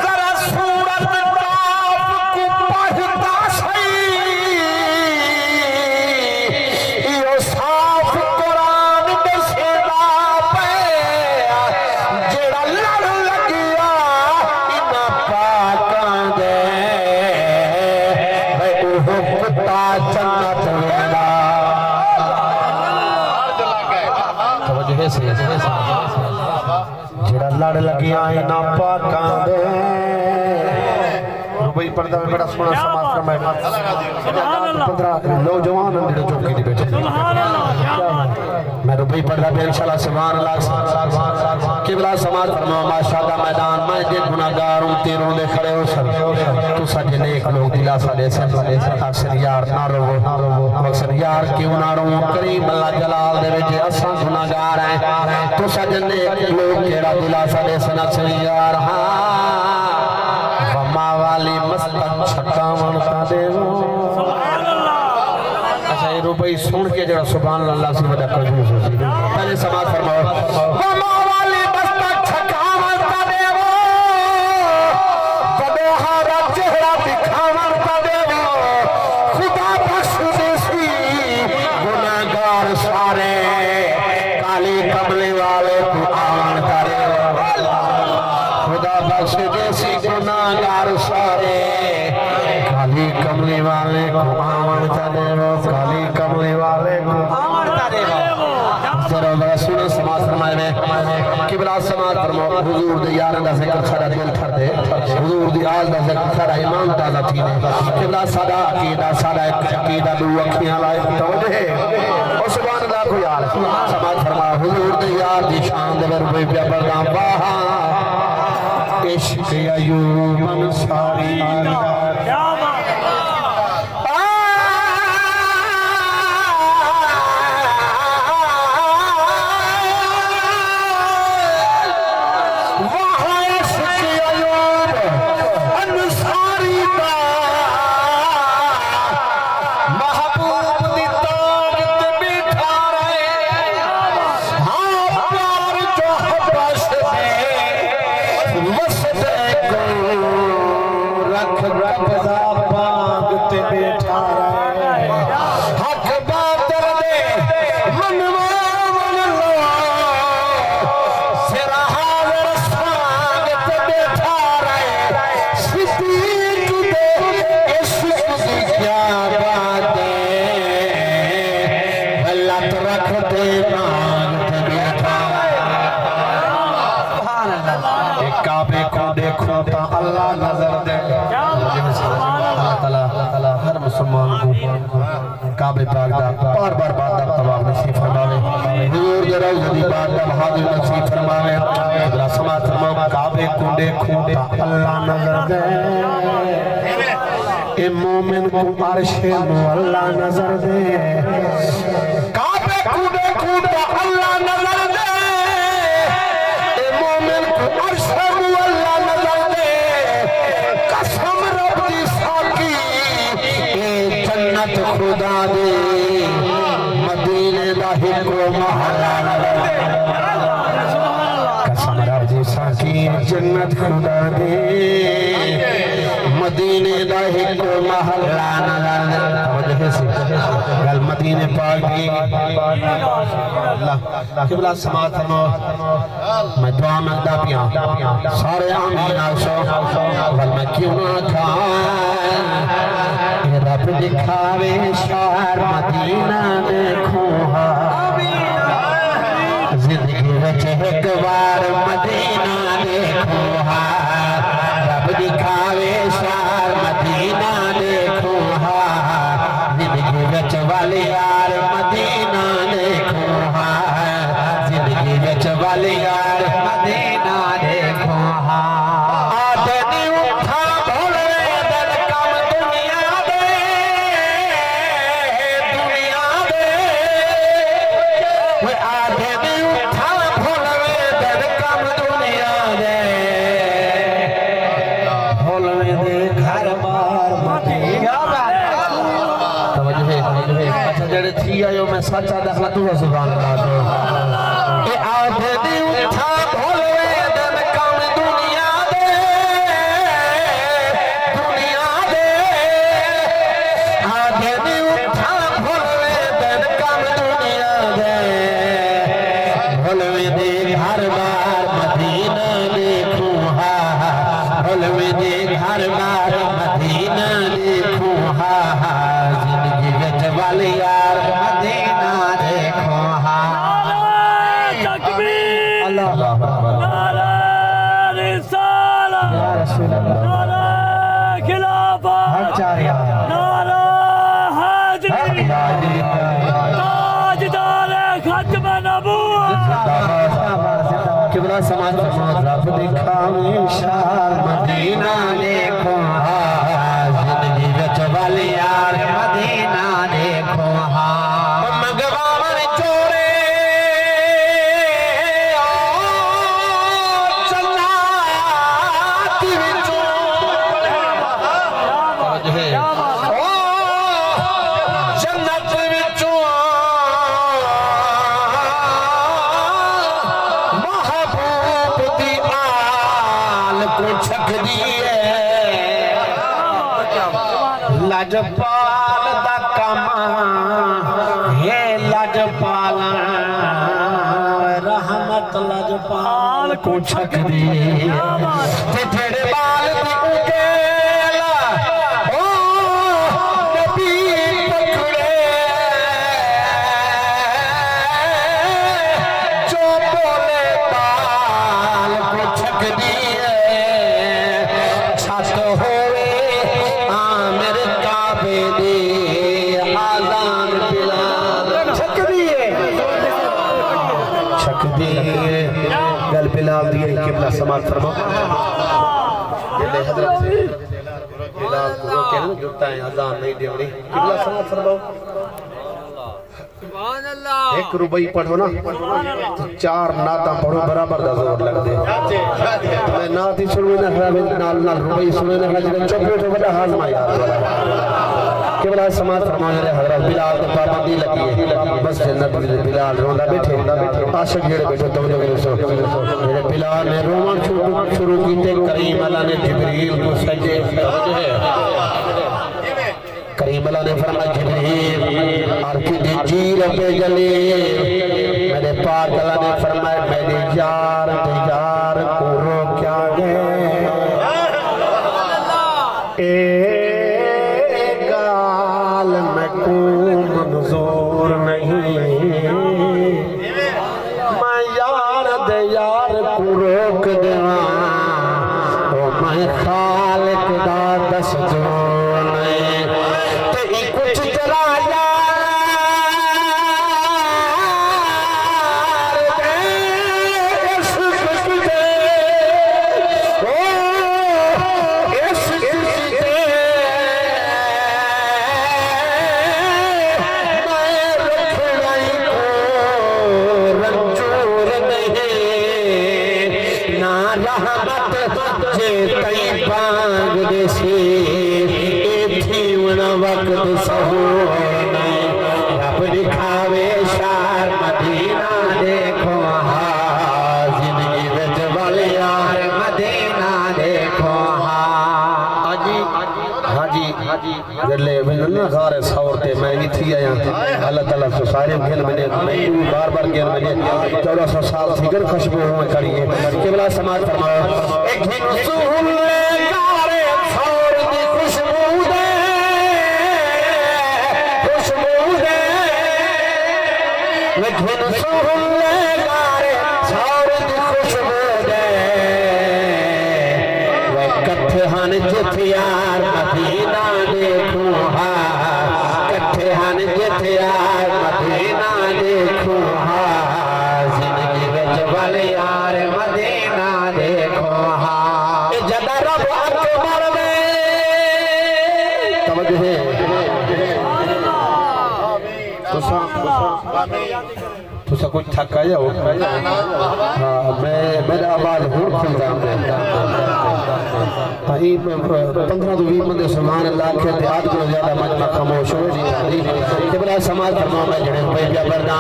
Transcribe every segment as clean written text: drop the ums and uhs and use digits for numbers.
ذرا صورت کاف کو پڑھتا صحیح یہ صاف قرآن دسیدا پہ جڑا لڑ لگیا انہاں پاکاں دے بھئی اوہ کتا جنت ویلا جڑا لڑ لگیا انہاں پاکاں دے ربئی پردہ میں بڑا سونا سماعت فرمائے 15 نوجوان اندر چوکی دی بیٹھے میں ربئی پردہ پہ انشاءاللہ سبحان اللہ قبلہ سماعت فرماؤ ماشاءاللہ میدان میں جن گناہگاروں تیروں دے کھڑے ہو سر تو سجے نیک لوگ دلا سالے سے اکثر یار نہ رو اکثر یار کیوں نہ رو کریم اللہ جلال دے وجہ اساں گناہگار ہیں تو سجے نیک لوگ کیڑا دلا سالے سے اکثر یار ہاں وما والی مستق چھکا منتا دے اچھا یہ روپئی سن کے جڑا سبحان اللہ سے وجہ کر جوز ہو پہلے سماعت فرماؤ وما والی مستق چھکا منتا دے بڑے ہارا چہرہ دکھا منتا دے خدا بخش دیسی گناہگار سارے کالی کملے والے کو آمان کرے خدا بخش دیسی گناہگار سارے کالی کملی والے کو آمان کرے کالی کملی والے کو آمان کرے ذرا رسول سماعت فرمائے میں قبلہ سماعت فرماؤ حضور دی یارن دا ذکر سارا دل تھر دے حضور دی آل دا ذکر سارا ایمان تازہ تھی نے قبلہ سارا عقیدہ سارا عقیدہ دو اکھیاں لائے توجہ ہے اور سبحان اللہ کو یار سماعت فرماؤ حضور دی یار دی شان دے ربی پیا بردان باہا عشق ایوب انصاری کعبے کو دیکھو تا اللہ نظر دے اللہ تعالیٰ ہر مسلمان کو کعبے پاک دا بار بار طواف نصیب فرماوے حضور دے روضہ دی بار بار حاضر نصیب فرماوے ذرا سماعت فرماؤ کعبے کو دیکھو تا اللہ نظر دے اے مومن کو عرش نو اللہ نظر دے کعبے کو دیکھو تا اللہ نظر دے عرش نو اللہ نظر دے قسم رب دی ساکی اے جنت خدا دے مدینے دا ہکو محلہ نظر دے قسم رب دی ساکی جنت خدا دے مدینے دا ہکو محلہ نظر دے توجہ سے گل مدینے پاک دی اللہ قبلہ سماعت فرماؤ میں دعا مانگتا پیاں سارے آمین آسو ول میں کیوں نہ تھا رب دکھاوے شہر مدینہ دیکھوں ہاں زندگی وچ ایک بار مدینہ دیکھوں ہاں رب دکھاوے شہر مدینہ دیکھوں ہاں زندگی وچ والی یار مدینہ دیکھوں ہاں زندگی وچ والی یار مدینہ دیکھو ہاں آدھے نہیں اٹھا بھولے در کم دنیا دے آدھے نہیں اٹھا بھولے در کم دنیا دے بھولے دے گھر بار مدینہ توجہ ہے اچھا جڑے تھی آئیو میں سچا دکھلا تو سبحان اللہ اے آدھے حلوے دے گھر بار مدینہ دیکھوں حلوے دے گھر بار مدینہ دیکھوں زندگی وچ والی یار مدینہ دیکھوں تکبیر اللہ نعرہ رسالت یا رسول اللہ نعرہ خلافت نعرہ حیدری تاجدار ختم نبوت قبلہ سماج فرماؤ رب دکھاویں شار مدینہ دیکھو زندگی وچ والی یار مدینہ دیکھو مگواون چورے چنات وچوں جنت وچوں محبوب دی آل کو چھک دیئے لجپال دا کام ہے لجپال رحمت لجپال کو چھک دیئے جھڑے بال دی اکیلا نبی پکڑے جو بولے بال کو چھک دیئے چھت ہوئے عامر کعبے دی آزان بلال چھک دیئے گل بلال دیئے قبلہ سماعت فرماؤ یہ حضرت سے بلال کو روکے نا جھکتا ہے آزان نہیں دیونی قبلہ سماعت فرماؤ ایک روبئی پڑھو نا چار ناتاں پڑھو برابر دا زور لگ دے میں نات ہی سنوے نہ نال روبئی سنوے نہ چپ بیٹھو بڑا ہاضمہ یاد والا قبلہ سماعت فرمانے دے حضرت بلال کو پابندی لگی ہے بس جنت بلال روندہ بیٹھے عاشق جیڑے بیٹھے توجہ کرو سو میرے بلال نے رومان شروع کیتے کریم اللہ نے جبریل کو سجدے کریم اللہ نے فرمایا جبریل آرکی دی جیر پہ جلے میرے پاک اللہ نے فرمایا میرے یار کو رو کیا گئے گال میں کو منظور نہیں میں یار کو روک دیواں میں خالق دا دستور نہیں تے کچھ ترا یار دے عشق دے عشق دے میں رکھڑائی کو رنجور نہیں نا رحمت جے تئی بانگ دے سی ایتھی ونا وقت سہور نہیں رب دکھاوے شار مدینہ دیکھو زندگی وچ والی یار مدینہ دیکھو حاجی جلے میں غار سور تے میں بھی تھی آیا اللہ تعالیٰ سے سارے گھن میں نے بار بار گھن میں نے 1400 سال تھی گر خوشبو ہوئے کریے قبلہ سماعت فرماؤ ایک گھن سہل غار سور دی خوشبو دے ایک گھن سہل غار سور دی خوشبو دے وہ کٹھے ہن جتھیار مدینہ دیکھوں کٹھے ہن جتھیار مدینہ دیکھوں زندگی وچ والی یار مدینہ دیکھو جدا رب اکبر دے توجہ ہے تسا کچھ تھکا جاؤ میرا آواز ہون کھل رہا ہے 15-20 مندے سمان اللہ کے اتحاد کو زیادہ مجمع خاموش ہوئے جی قبلہ سماعت فرماؤ میں جڑے پہ بیا بردہ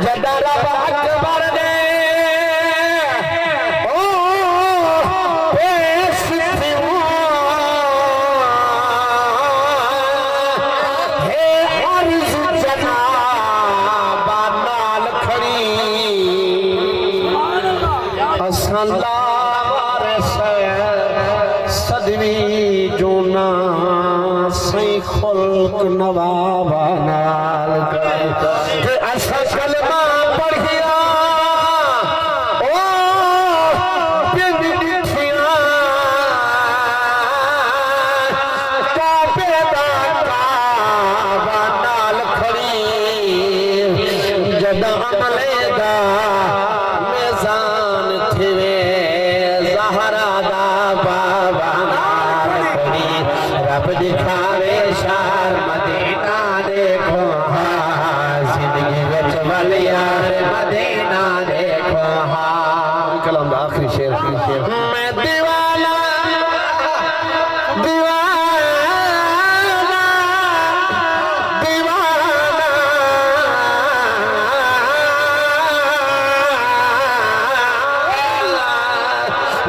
جدا رب اکبر دے عرض جناب اللہ وارث صدوی جونا سی خلق نوابا نال کہ ایسا کلمہ پڑھیا او پینڈ ڈٹھیاں کعبے دا کعبہ نال کھڑی جدا عملے دا میزان تھوے زہرا دا بابا نال کھڑی رب دکھاوے شار مدینہ دیکھو ہاں زندگی وچ ولیار مدینہ دیکھو ہاں کلام دا آخری شیر میں دیوانہ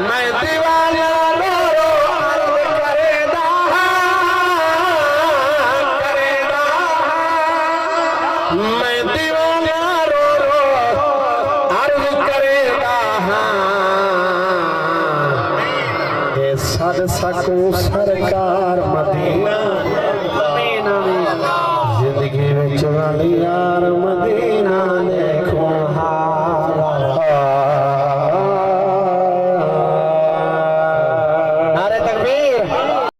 میں دیوانہ رو عرض کرے دا میں دیوانہ رو عرض کرے دا اے صد سکو سرکار